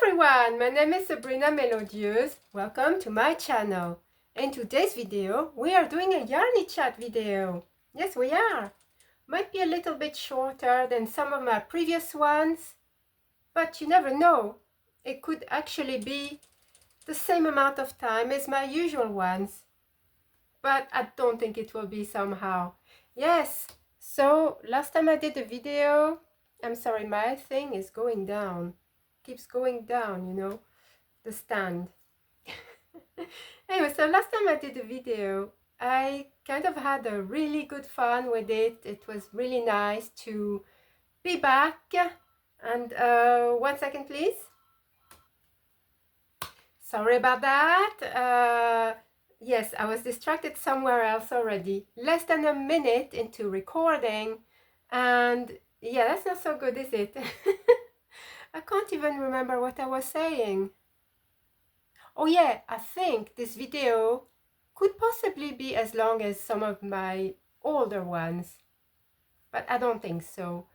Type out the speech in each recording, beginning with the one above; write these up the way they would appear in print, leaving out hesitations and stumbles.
everyone, my name is Sabrina Melodieuse. Welcome to my channel. In today's video, we are doing a Yarny Chat video. Yes, we are. Might be a little bit shorter than some of my previous ones, but you never know. It could actually be the same amount of time as my usual ones, but I don't think it will be somehow. Yes, so last time I did a video, I'm sorry, my thing is going down. Keeps going down, you know, the stand. Anyway, so last time I did a video, I kind of had a really good fun with it. It was really nice to be back. And 1 second, please. Sorry about that. Yes, I was distracted somewhere else already. Less than a minute into recording. And yeah, that's not so good, is it? I can't even remember what I was saying. Oh yeah, I think this video could possibly be as long as some of my older ones, but I don't think so.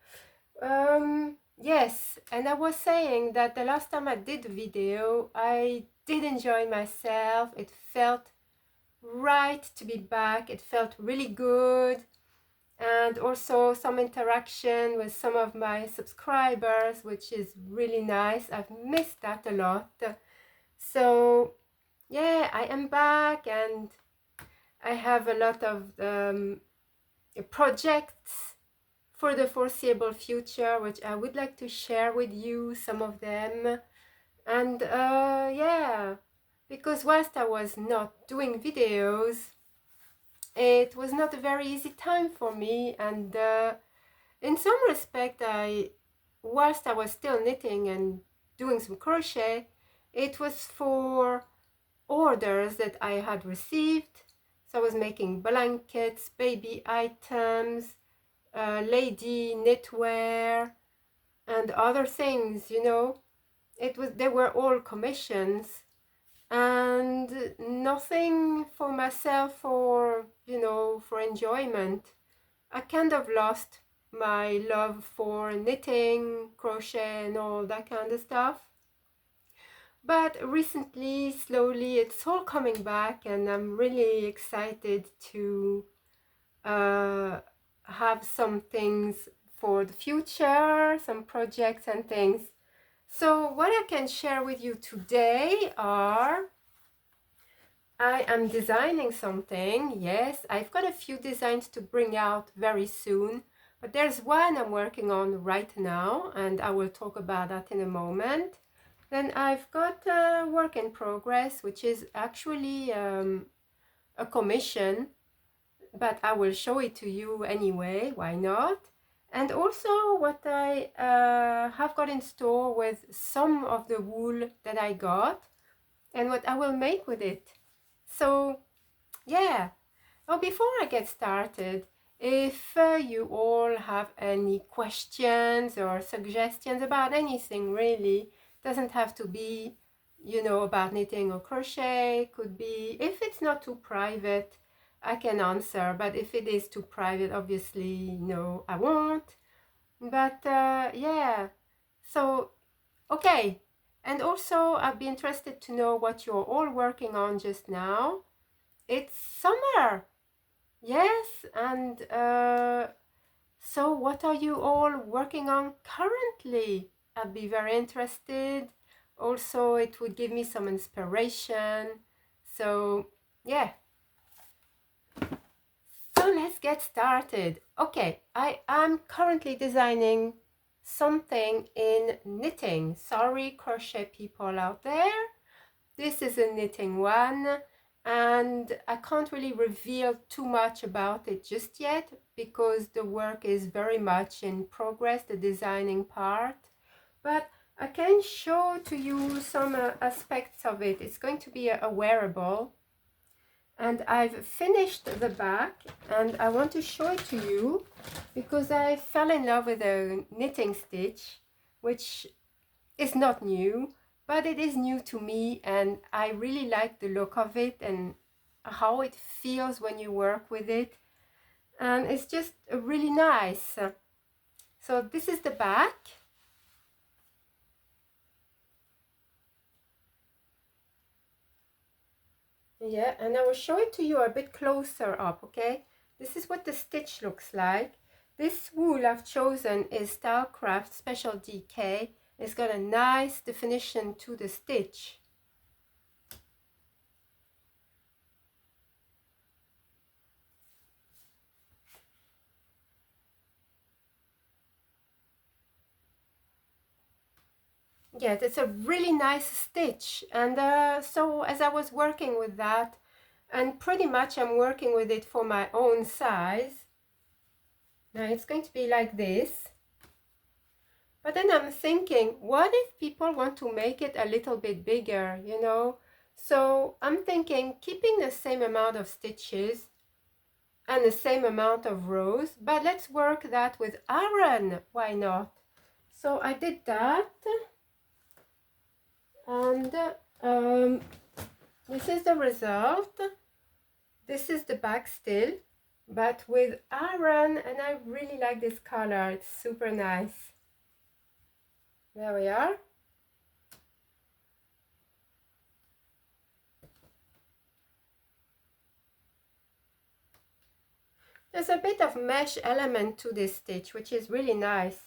Yes, and I was saying that the last time I did a video, I did enjoy myself. It felt right to be back. It felt really good. And also some interaction with some of my subscribers, which is really nice. I've missed that a lot. So yeah, I am back and I have a lot of projects for the foreseeable future, which I would like to share with you, some of them. And yeah, because whilst I was not doing videos, it was not a very easy time for me. And in some respect, whilst I was still knitting and doing some crochet, it was for orders that I had received. So I was making blankets, baby items, lady knitwear, and other things, you know. They were all commissions and nothing for myself or, you know, for enjoyment. I kind of lost my love for knitting, crochet, and all that kind of stuff. But recently, slowly, it's all coming back, and I'm really excited to have some things for the future, some projects and things. So what I can share with you today are, I am designing something. Yes, I've got a few designs to bring out very soon, but there's one I'm working on right now, and I will talk about that in a moment. Then I've got a work in progress, which is actually a commission, but I will show it to you anyway, why not? And also what I have got in store with some of the wool that I got and what I will make with it. So yeah, oh, before I get started, if you all have any questions or suggestions about anything, really, doesn't have to be, you know, about knitting or crochet. Could be, if it's not too private, I can answer, but if it is too private, obviously, no, I won't. But yeah, so okay. And also I'd be interested to know what you're all working on just now. It's summer. Yes, and so what are you all working on currently? I'd be very interested. Also, it would give me some inspiration. So yeah, so let's get started. Okay, I am currently designing something in knitting. Sorry, crochet people out there. This is a knitting one, and I can't really reveal too much about it just yet because the work is very much in progress, the designing part. But I can show to you some aspects of it. It's going to be a wearable, and I've finished the back, and I want to show it to you because I fell in love with a knitting stitch, which is not new, but it is new to me, and I really like the look of it and how it feels when you work with it, and it's just really nice. So this is the back. Yeah, and I will show it to you a bit closer up, okay? This is what the stitch looks like. This wool I've chosen is Starcraft Special DK. It's got a nice definition to the stitch. Yeah, it's a really nice stitch. And so as I was working with that, and pretty much I'm working with it for my own size. Now it's going to be like this. But then I'm thinking, what if people want to make it a little bit bigger, you know? So I'm thinking keeping the same amount of stitches and the same amount of rows, but let's work that with iron, why not? So I did that, and this is the result. This is the back still, but with iron, and I really like this color, it's super nice. There we are. There's a bit of mesh element to this stitch, which is really nice,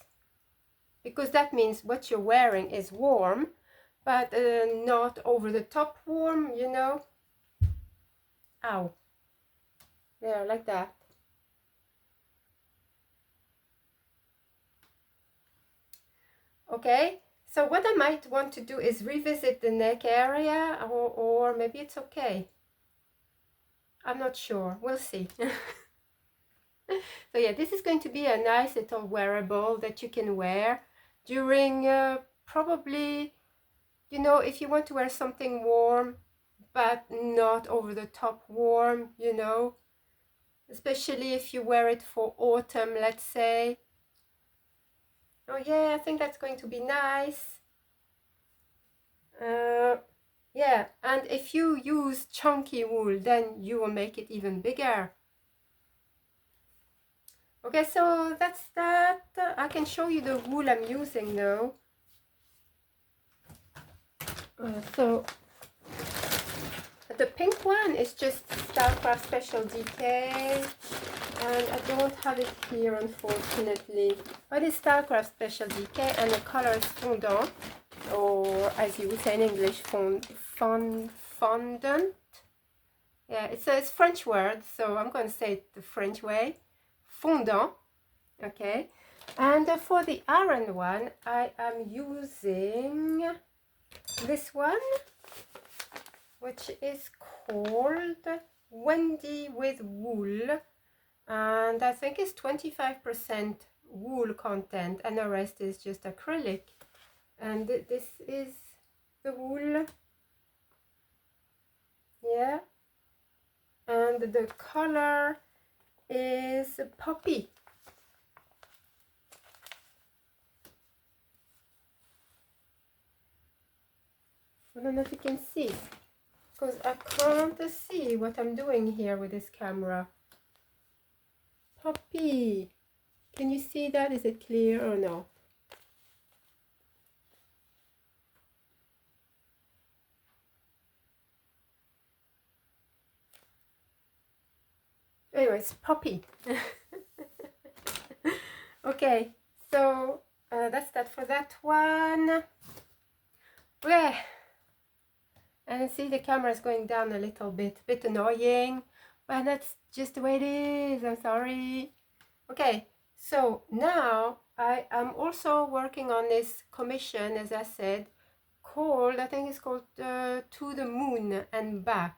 because that means what you're wearing is warm, but not over the top warm, you know. Ow. There, like that. Okay, so what I might want to do is revisit the neck area, or maybe it's okay. I'm not sure, we'll see. So yeah, this is going to be a nice little wearable that you can wear during probably, you know, if you want to wear something warm but not over the top warm, you know, especially if you wear it for autumn, let's say. Oh yeah, I think that's going to be nice. Yeah, and if you use chunky wool, then you will make it even bigger. Okay, so that's that. I can show you the wool I'm using now. So the pink one is just Starcraft Special DK, and I don't have it here unfortunately, but it's Starcraft Special DK, and the color is fondant, or as you would say in English, fondant. Yeah, it's a French word, so I'm going to say it the French way, fondant. Okay, and for the iron one, I am using this one, which is called Wendy with Wool, and I think it's 25% wool content, and the rest is just acrylic. And this is the wool, yeah, and the color is poppy. I don't know if you can see, because I can't see what I'm doing here with this camera. Poppy, can you see that? Is it clear or no? Anyways, poppy. Okay, so that's that for that one. Yeah, and see the camera is going down a little bit annoying, but that's just the way it is. I'm sorry. Okay, so now I am also working on this commission, as I said, called, I think it's called To the Moon and Back.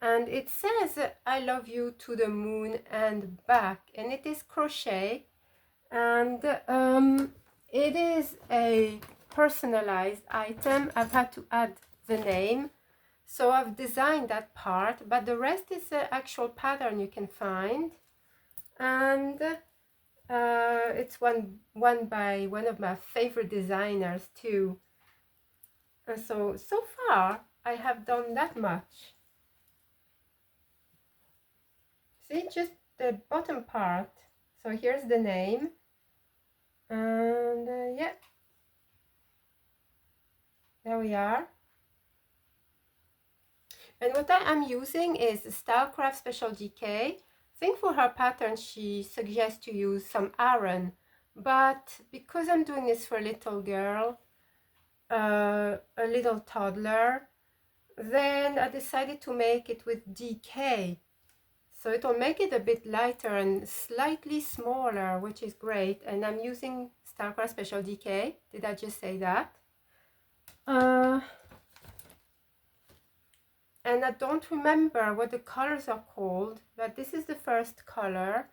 And it says I love you to the moon and back, and it is crochet, and it is a personalized item. I've had to add the name, so I've designed that part, but the rest is the actual pattern you can find, and it's one by one of my favorite designers too. And so far I have done that much. See, just the bottom part. So here's the name, and yeah, there we are. And what I am using is Stylecraft Special DK. I think for her pattern she suggests to use some Aran, but because I'm doing this for a little girl, a little toddler, then I decided to make it with DK. So it will make it a bit lighter and slightly smaller, which is great. And I'm using Stylecraft Special DK. Did I just say that? And I don't remember what the colors are called, but this is the first color.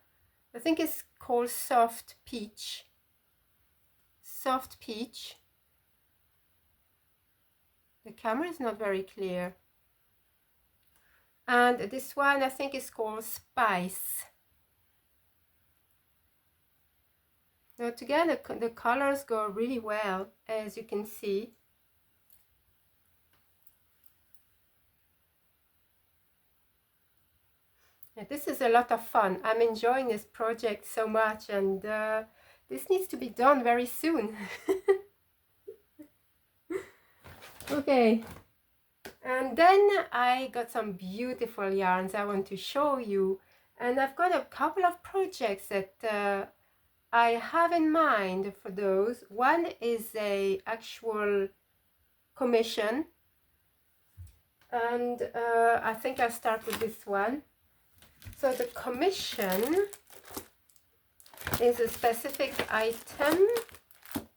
I think it's called Soft Peach. Soft Peach. The camera is not very clear. And this one I think is called Spice. Now together the colors go really well, as you can see. Yeah, this is a lot of fun. I'm enjoying this project so much, and this needs to be done very soon. Okay. And then I got some beautiful yarns I want to show you, and I've got a couple of projects that I have in mind for those. One is a actual commission, and I think I'll start with this one. So the commission is a specific item,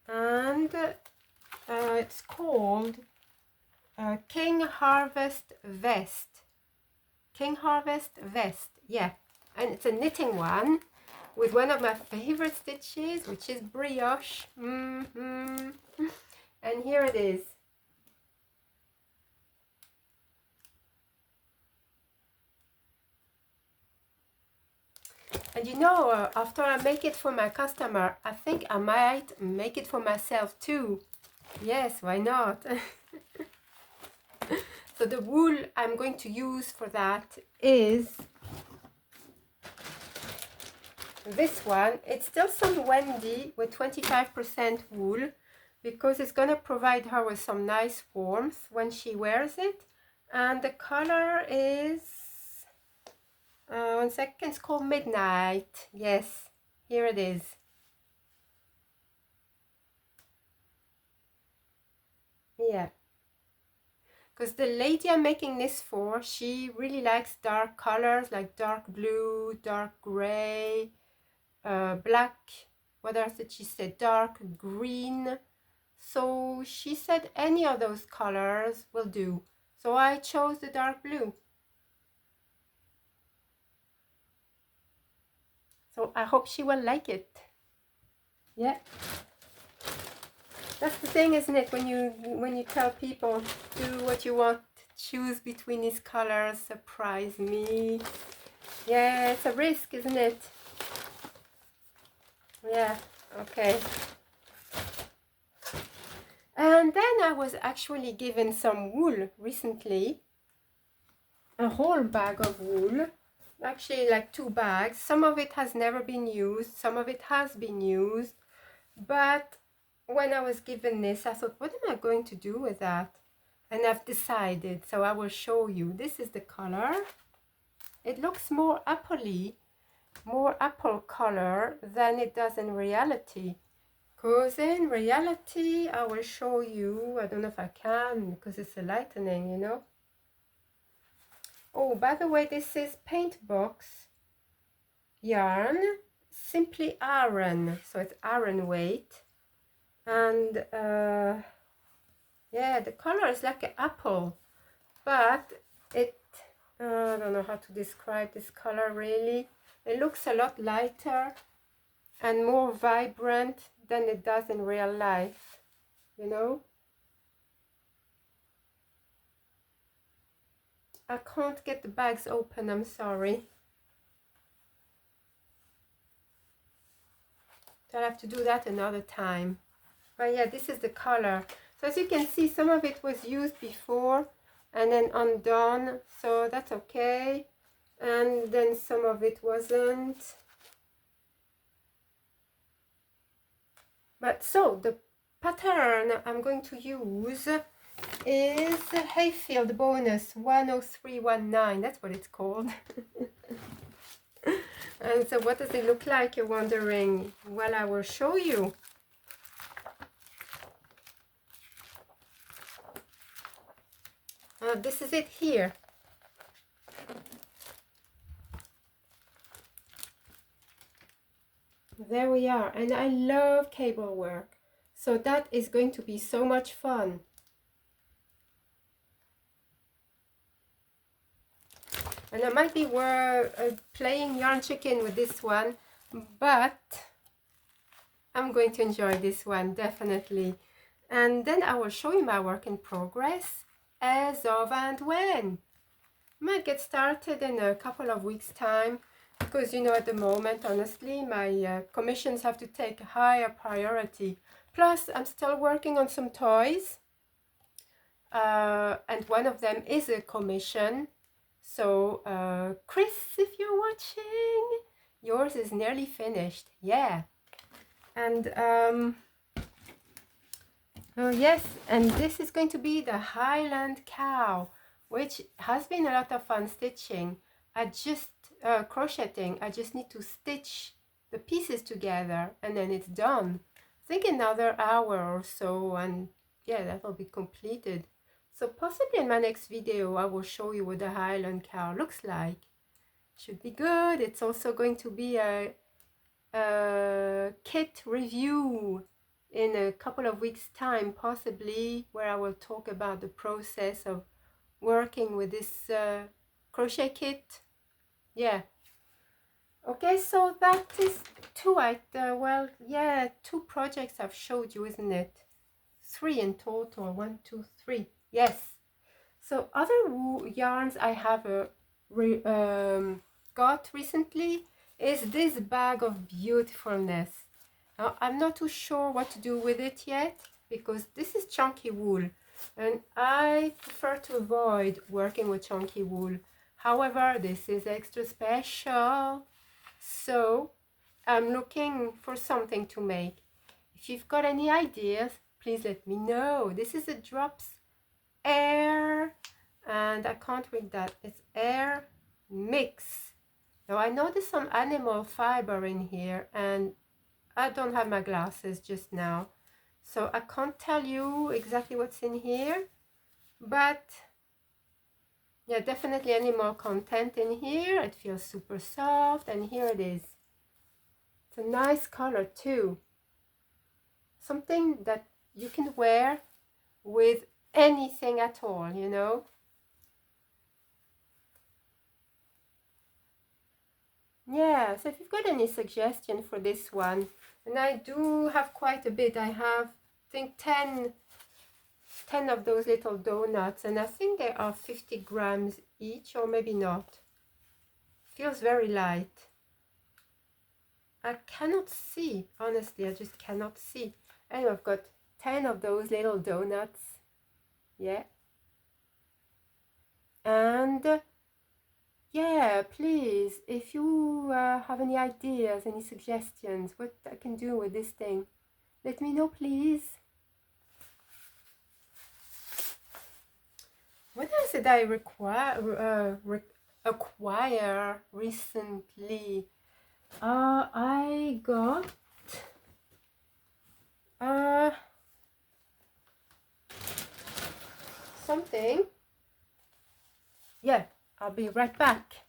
and it's called King Harvest Vest. King Harvest Vest, yeah. And it's a knitting one with one of my favorite stitches, which is brioche. And here it is. And you know, after I make it for my customer, I think I might make it for myself too. Yes, why not? So the wool I'm going to use for that is this one. It's still some Wendy with 25% wool, because it's going to provide her with some nice warmth when she wears it. And the color is, one second, it's called Midnight. Yes, here it is. Yeah. Because the lady I'm making this for, she really likes dark colors like dark blue, dark gray, black, what else did she say, dark green. So she said any of those colors will do. So I chose the dark blue. So I hope she will like it. Yeah. That's the thing, isn't it? When you tell people, do what you want, choose between these colors, surprise me. Yeah, it's a risk, isn't it? Yeah, okay. And then I was actually given some wool recently. A whole bag of wool. Actually like 2 bags. Some of it has never been used, some of it has been used. But when I was given this, I thought, what am I going to do with that? And I've decided, so I will show you. This is the color. It looks more appley, more apple color than it does in reality. Because in reality, I will show you, I don't know if I can, because it's a lightening, you know. Oh, by the way, this is Paint Box yarn, simply Aran, so it's Aran weight. And yeah, the color is like an apple, but it I don't know how to describe this color really. It looks a lot lighter and more vibrant than it does in real life, you know. I can't get the bags open, I'm sorry. So I'll have to do that another time. But yeah, this is the color. So as you can see, some of it was used before and then undone, so that's okay. And then some of it wasn't. But so the pattern I'm going to use is Hayfield Bonus 10319. That's what it's called. And so what does it look like, you're wondering? Well, I will show you. This is it here. There we are. And I love cable work. So that is going to be so much fun. And I might be playing yarn chicken with this one, but I'm going to enjoy this one, definitely. And then I will show you my work in progress as of and when. I might get started in a couple of weeks' time, because, you know, at the moment, honestly, my commissions have to take a higher priority. Plus, I'm still working on some toys, and one of them is a commission. So, Chris, if you're watching, yours is nearly finished. Yeah. And, oh yes, and this is going to be the Highland Cow, which has been a lot of fun stitching. I just, crocheting, I just need to stitch the pieces together and then it's done. I think another hour or so, and yeah, that'll be completed. So possibly in my next video, I will show you what the Highland Cow looks like. Should be good. It's also going to be a kit review in a couple of weeks' time, possibly, where I will talk about the process of working with this crochet kit. Yeah. Okay, so that is well, yeah, 2 projects I've showed you, isn't it? 3 in total. 1, 2, 3. Yes. So other yarns I have got recently is this bag of beautifulness. Now, I'm not too sure what to do with it yet, because this is chunky wool and I prefer to avoid working with chunky wool. However, this is extra special, so I'm looking for something to make. If you've got any ideas, please let me know. This is a drops air, and I can't read that. It's air mix. Now I noticed some animal fiber in here, and I don't have my glasses just now, so I can't tell you exactly what's in here, but yeah, definitely animal content in here. It feels super soft, and here it is. It's a nice color too. Something that you can wear with anything at all, you know. Yeah, so if you've got any suggestion for this one, and I do have quite a bit. I have, I think, 10 of those little donuts, and I think they are 50 grams each, or maybe not. Feels very light. I cannot see, honestly, I just cannot see. Anyway, I've got 10 of those little donuts. Yeah. And yeah, please, if you have any ideas, any suggestions, what I can do with this thing, let me know, please. What else did I acquire recently? I got something. Yeah, I'll be right back.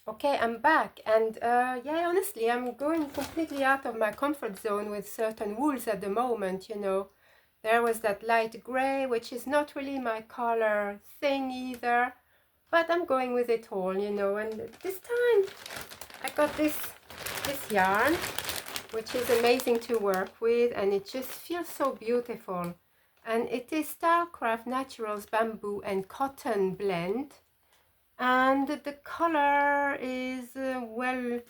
Okay, I'm back, and yeah, honestly, I'm going completely out of my comfort zone with certain wools at the moment, you know. There was that light gray, which is not really my color thing either, but I'm going with it all, you know. And this time I got this yarn, which is amazing to work with, and it just feels so beautiful. And it is Stylecraft Naturals Bamboo and Cotton blend, and the color is well,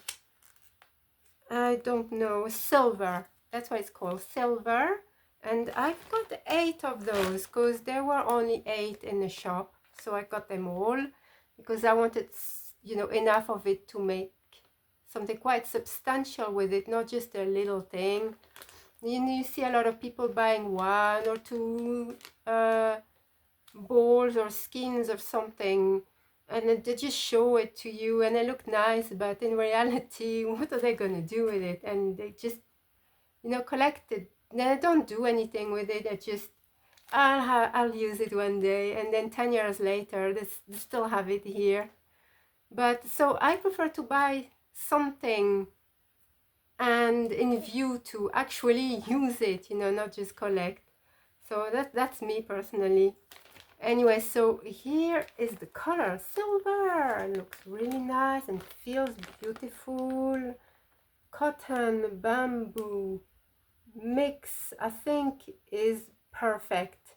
I don't know, silver. That's why it's called silver. And I've got 8 of those because there were only 8 in the shop, so I got them all because I wanted, you know, enough of it to make something quite substantial with it, not just a little thing. You see a lot of people buying 1 or 2 balls or skins of something, and then they just show it to you and they look nice, but in reality, what are they going to do with it? And they just, collect it. They don't do anything with it. They just, I'll use it one day, and then 10 years later, they still have it here. But so I prefer to buy something and in view to actually use it, not just collect. So that's me personally. Anyway, so here is the color silver. It looks really nice and feels beautiful. Cotton bamboo mix, I think, is perfect.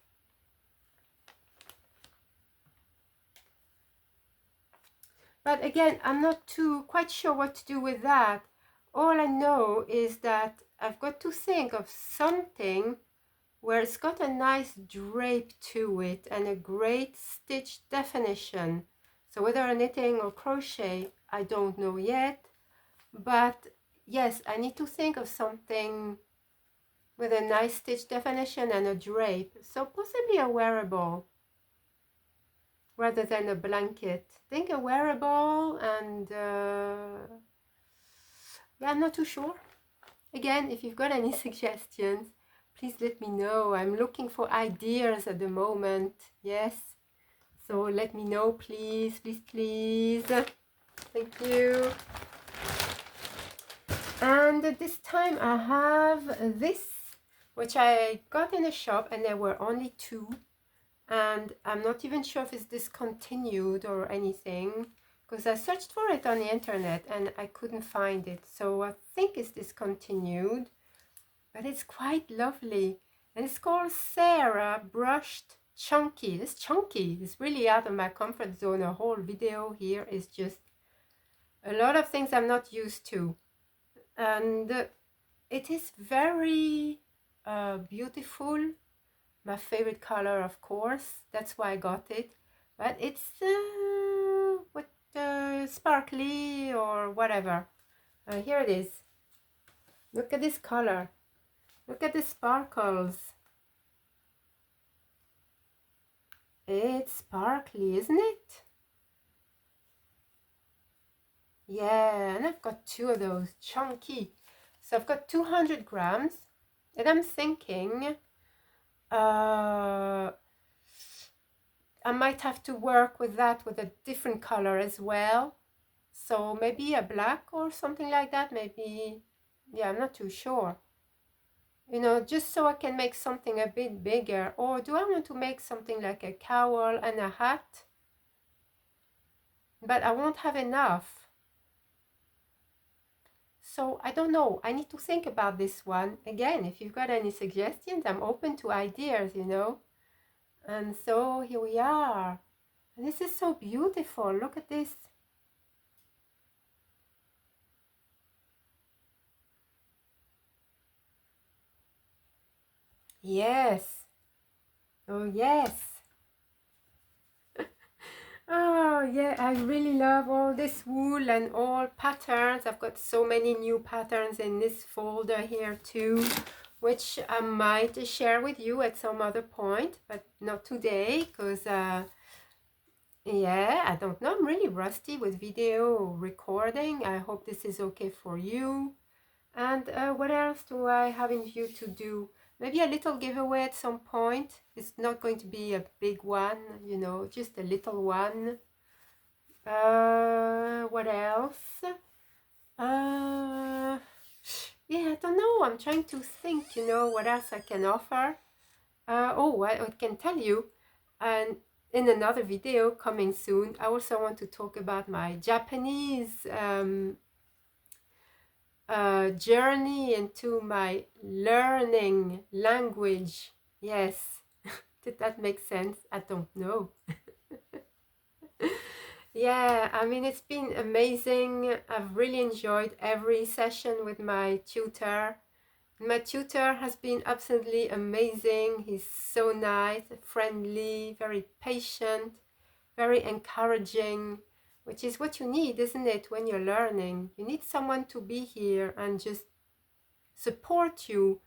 But again, I'm not quite sure what to do with that. All I know is that I've got to think of something where it's got a nice drape to it and a great stitch definition. So whether knitting or crochet, I don't know yet. But yes, I need to think of something with a nice stitch definition and a drape. So possibly a wearable rather than a blanket. Think a wearable, and yeah, I'm not too sure. Again, if you've got any suggestions, please let me know. I'm looking for ideas at the moment. Yes, so let me know, please, please, please. Thank you. And this time I have this, which I got in a shop, and there were only 2, and I'm not even sure if it's discontinued or anything, because I searched for it on the internet and I couldn't find it. So I think it's discontinued, but it's quite lovely, and it's called Sarah Brushed Chunky. It's chunky. It's really out of my comfort zone. A whole video here is just a lot of things I'm not used to, and it is very beautiful. My favorite color, of course, that's why I got it. But it's sparkly or whatever. Here it is. Look at this color. Look at the sparkles. It's sparkly, isn't it? Yeah, and I've got 2 of those, chunky. So I've got 200 grams, and I'm thinking I might have to work with that with a different color as well. So maybe a black or something like that. Maybe, yeah, I'm not too sure. Just so I can make something a bit bigger. Or do I want to make something like a cowl and a hat? But I won't have enough. So I don't know. I need to think about this one. Again, if you've got any suggestions, I'm open to ideas, And so here we are. And this is so beautiful. Look at this. Yes. Oh, yes. Oh, yeah, I really love all this wool and all patterns. I've got so many new patterns in this folder here too, which I might share with you at some other point, but not today, because, yeah, I don't know. I'm really rusty with video recording. I hope this is okay for you. And what else do I have in view to do? Maybe a little giveaway at some point. It's not going to be a big one, just a little one. What else? Yeah, I don't know. I'm trying to think, what else I can offer. I can tell you, and in another video coming soon, I also want to talk about my Japanese journey into my learning language. Yes. Did that make sense? I don't know. Yeah, I mean, it's been amazing. I've really enjoyed every session with my tutor. My tutor has been absolutely amazing. He's so nice, friendly, very patient, very encouraging, which is what you need, isn't it, when you're learning? You need someone to be here and just support you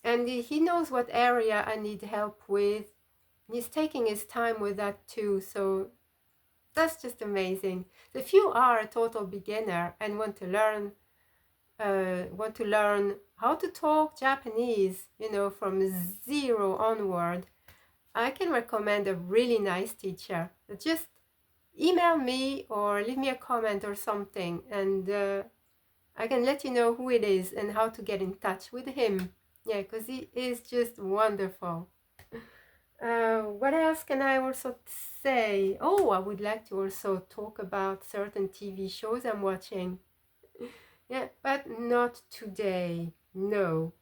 and he knows what area I need help with. He's taking his time with that too, so that's just amazing. If you are a total beginner and want to learn how to talk Japanese, you know, from zero onward, I can recommend a really nice teacher. Just email me or leave me a comment or something, and I can let you know who it is and how to get in touch with him. Yeah, because he is just wonderful. What else can I also say? Oh, I would like to also talk about certain TV shows I'm watching. Yeah, but not today. No.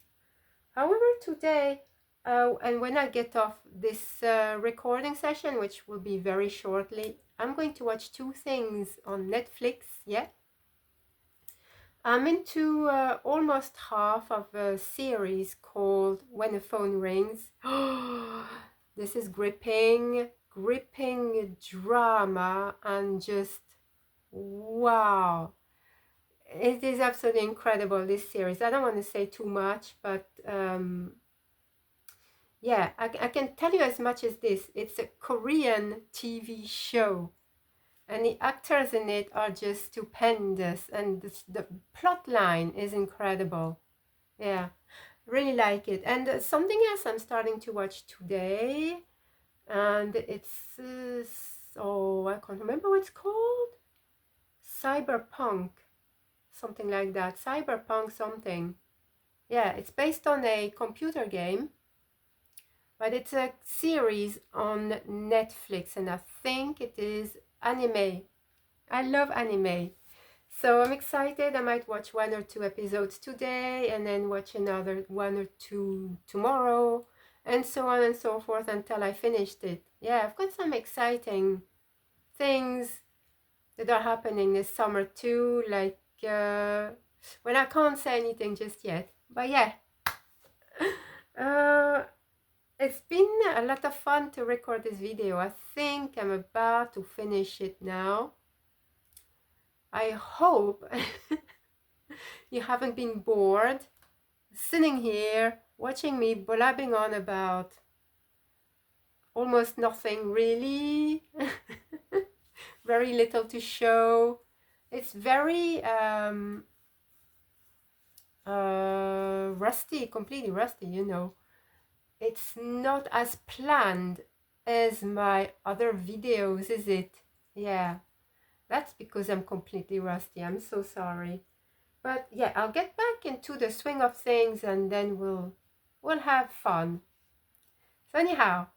However, today, and when I get off this recording session, which will be very shortly, I'm going to watch two things on Netflix. Yeah. I'm into almost half of a series called When the Phone Rings. This is gripping drama, and just wow. It is absolutely incredible, this series. I don't want to say too much, but yeah, I can tell you as much as this. It's a Korean TV show, and the actors in it are just stupendous, and the plot line is incredible. Yeah, really like it. And something else I'm starting to watch today, and it's oh, I can't remember what it's called. Cyberpunk, something like that. Cyberpunk something. Yeah, it's based on a computer game, but it's a series on Netflix, and I think it is anime. I love anime. So I'm excited. I might watch 1 or 2 episodes today, and then watch another 1 or 2 tomorrow, and so on and so forth until I finished it. Yeah, I've got some exciting things that are happening this summer too, like, well, I can't say anything just yet, but yeah. It's been a lot of fun to record this video. I think I'm about to finish it now. I hope you haven't been bored sitting here watching me blabbing on about almost nothing really. Very little to show. It's very rusty, completely rusty, you know. It's not as planned as my other videos, is it? Yeah, that's because I'm completely rusty. I'm so sorry. But yeah, I'll get back into the swing of things, and then we'll have fun. So anyhow,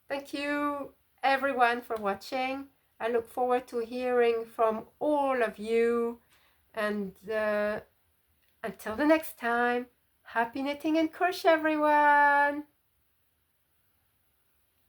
thank you everyone for watching. I look forward to hearing from all of you, and until the next time, happy knitting and crochet everyone!